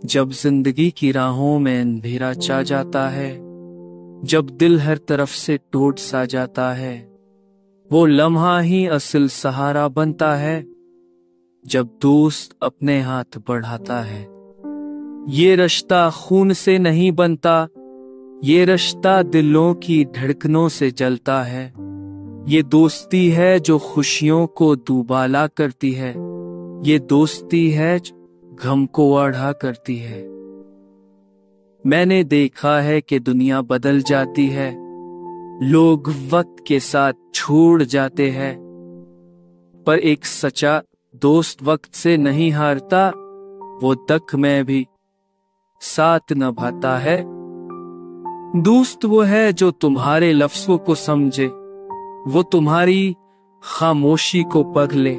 जब जिंदगी की राहों में अंधेरा छा जाता है, जब दिल हर तरफ से टूट सा जाता है, वो लम्हा ही असल सहारा बनता है। जब दोस्त अपने हाथ बढ़ाता है, ये रिश्ता खून से नहीं बनता, ये रिश्ता दिलों की धड़कनों से जलता है। ये दोस्ती है जो खुशियों को दुबाला करती है, ये दोस्ती है जो गम को आढ़ा करती है। मैंने देखा है कि दुनिया बदल जाती है, लोग वक्त के साथ छोड़ जाते हैं, पर एक सच्चा दोस्त वक्त से नहीं हारता, वो दुख में भी साथ निभाता है। दोस्त वो है जो तुम्हारे लफ्जों को समझे, वो तुम्हारी खामोशी को पगले,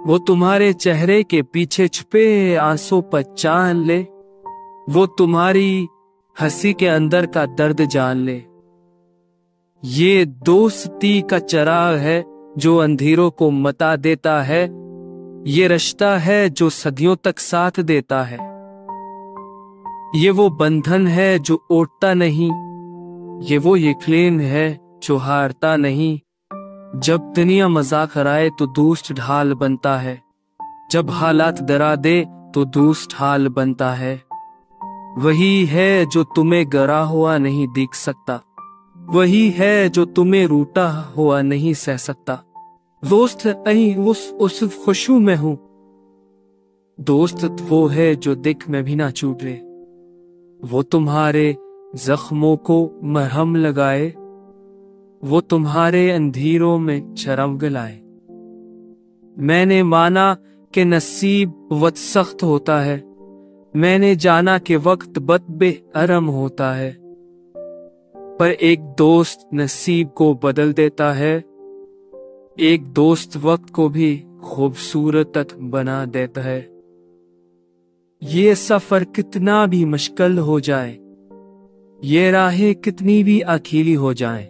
वो तुम्हारे चेहरे के पीछे छुपे आंसू पहचान ले, वो तुम्हारी हंसी के अंदर का दर्द जान ले। ये दोस्ती का चिराग है जो अंधेरों को मिटा देता है, ये रिश्ता है जो सदियों तक साथ देता है। ये वो बंधन है जो टूटता नहीं, ये वो यकीन है जो हारता नहीं। जब दुनिया मजाक कराए तो दोस्त ढाल बनता है, जब हालात डरा दे तो दोस्त ढाल बनता है। वही है जो तुम्हें गिरा हुआ नहीं देख सकता, वही है जो तुम्हें रूठा हुआ नहीं सह सकता। दोस्त नहीं उस खुशबू में हूं, दोस्त वो है जो दिख में भी ना छूटे, वो तुम्हारे जख्मों को मरहम लगाए, वो तुम्हारे अंधेरों में चरम गलाए। मैंने माना कि नसीब वक्त सख्त होता है, मैंने जाना कि वक्त बेअरम होता है, पर एक दोस्त नसीब को बदल देता है, एक दोस्त वक्त को भी खूबसूरत बना देता है। ये सफर कितना भी मुश्किल हो जाए, ये राहें कितनी भी अकेली हो जाए,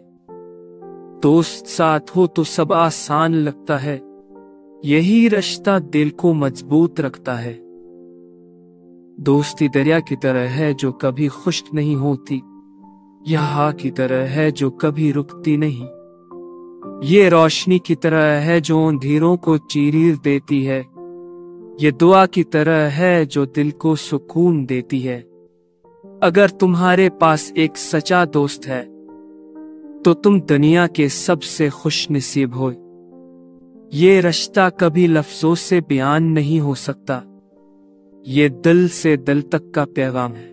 दोस्त साथ हो तो सब आसान लगता है, यही रिश्ता दिल को मजबूत रखता है। दोस्ती दरिया की तरह है जो कभी खुश्क नहीं होती, यह हवा की तरह है जो कभी रुकती नहीं, ये रोशनी की तरह है जो अंधेरों को चीर देती है, ये दुआ की तरह है जो दिल को सुकून देती है। अगर तुम्हारे पास एक सच्चा दोस्त है तो तुम दुनिया के सबसे खुश नसीब हो। ये रिश्ता कभी लफ्जों से बयान नहीं हो सकता, ये दिल से दिल तक का पैगाम है।